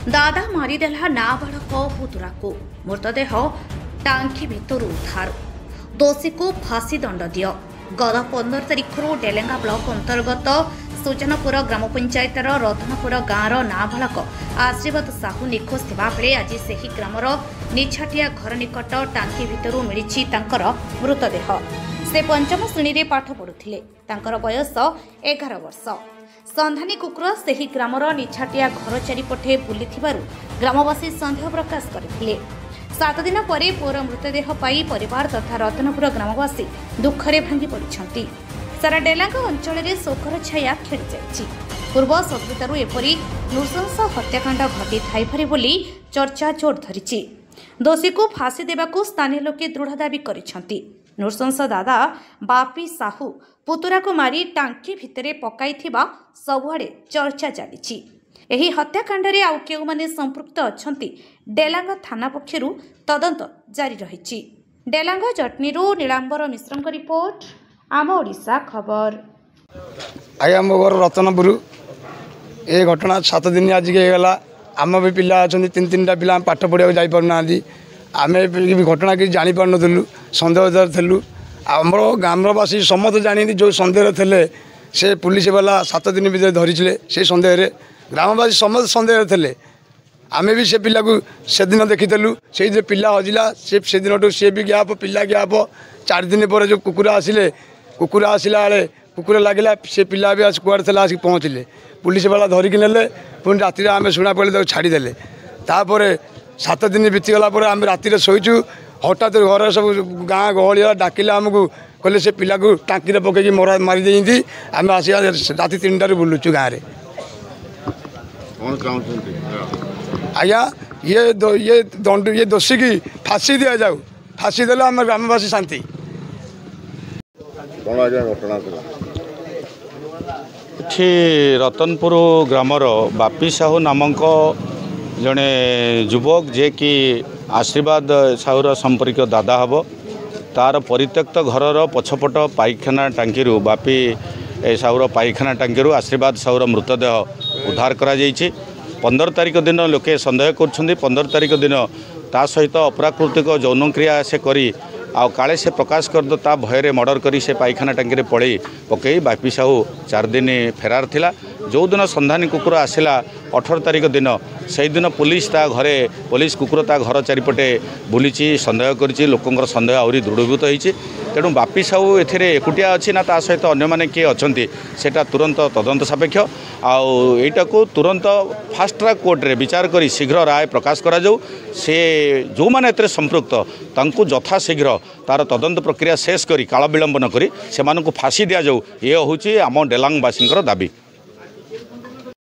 दादा मारिदेला नाबालक पुतुरा को मृतदेह टांकी भितर उद्धार। दोषी को फांसी दंड दियो। गत 15 तारिख डेलेंगा ब्लॉक अंतर्गत सुजनपुर ग्राम पंचायतर रतनपुर गाँवर नाबालक आशीर्वाद साहू निखोज थिबा बेले आज सेही ग्रामर निछाटिया घर निकट टांकी भितर मिली मृतदेह। से पंचम श्रेणी रे पाठ पढ़ुथिले। तांकर बयस 11 वर्ष। संधानी कुकुर सेही ग्रामर निछाटिया घर चारिपटे बुलिथिबारु ग्रामवासी सन्देह प्रकाश करथिले। 7 दिन परे पुअर मृतदेह पाई परिवार तथा रतनपुर ग्रामवासी दुखरे भांगी पड़िछंती। सारा डेलांगा अंचल में शोकर छाया खेली जाइछि। पूर्व शत्रुतारु एपरी नृशंस हत्याकांड घटी थाइपारे बोली चर्चा जोर धरिछि। दोषी को फांसी देबाकू स्थानीय लोके दृढ़ दाबी करिछंती। नृशंस दादा बापी साहू पुतुरा को मारी टांकी भितरे पकाइथिबा सबुआडे चर्चा चलिछि। एही हत्याकांड रे आउ केउ माने संपृक्त अछंती डेलांगा थाना पक्षरु तदंत जारी रहिछि। डेलांगा जटनीरु नीलांबर मिश्रଙ୍କ रिपोर्ट आम ओडिशा खबर। आया मोर रतनपुर ए घटना 7 दिन आज के गला। आम भी पिला अछंती 3-3टा पिला पाठ पढ़िया जाई पारना आमे घटना कि जानी पार नथलु। संदेहदार थलु। आमर ग्रामवासी समस्त जानी जो संदेह थे से पुलिस वाला 7 दिन भीतर धरिले। से संदेह ग्रामवासी समस्त संदेह थे। आमे भी से पिला को से दिन देखीलु। से जो पिला हजिला से दिन सी भी गैप पिला गैप 4 दिन पर जो कुकुरा आसिले बेले कुकुर लगे से पिला भी आज कुआड़ था आसिक पहुँचले। पुलिस वाला धरिकी नेले। पुणी राति आम शुणा पड़े छाड़देले। तापर 7 दिन बीतीगला आम राति शोचु। हठात घर सब गाँ गहली डाकिले आमको कहले से पिला को टांकी पकईकि मारी देती। आम आस राति 3टार बुलुचु गाँव में। आज्ञा ये दोषी की फांसी दि जाऊ। फांसी देले आम ग्रामवासी शांति। रतनपुर ग्रामर बापी साहू नामक जड़े युवक जे कि आशीर्वाद साहूर संपर्क दादा हम तार परित्यक्त घरर पछपट पाइखाना टांकी बापी साहूर पाइखाना टांकी आशीर्वाद साहूर मृतदेह उद्धार करा 15 तारिख दिन लोके सन्देह कर 15 तारिख दिन ता सहित अप्राकृतिक यौन क्रिया से करी आउ काले से प्रकाश कर ता भୟରେ मर्डर करी से पाइखाना टांकी पड़े पकई बापी साहू 4 दिन फेरार थिला। जो दिन संधानी कुकुर आसला 18 तारिख दिन से दिन पुलिस ता घरे पुलिस कुकुर ता घर चारिपटे बुली सन्देह कर लोकंर सन्देह आहरी दृढ़ीभूत होती। तेणु बापी साहू एथिरे एकुटिया अच्छी ना ता सहित अन्य माने किए अच्छा सेटा तुरंत तदंत सापेक्ष आईटा को तुरंत फास्ट ट्रैक कोर्ट रे विचार करी शीघ्र राय प्रकाश करा जाऊ। से जो माने एतरे संपृक्त तांकु यथा शीघ्र तार तदंत प्रक्रिया शेष करी काल विलंब न करी सेमानकु फांसी दिया जाऊ। ये होची आम डेलांगवासी दाबी।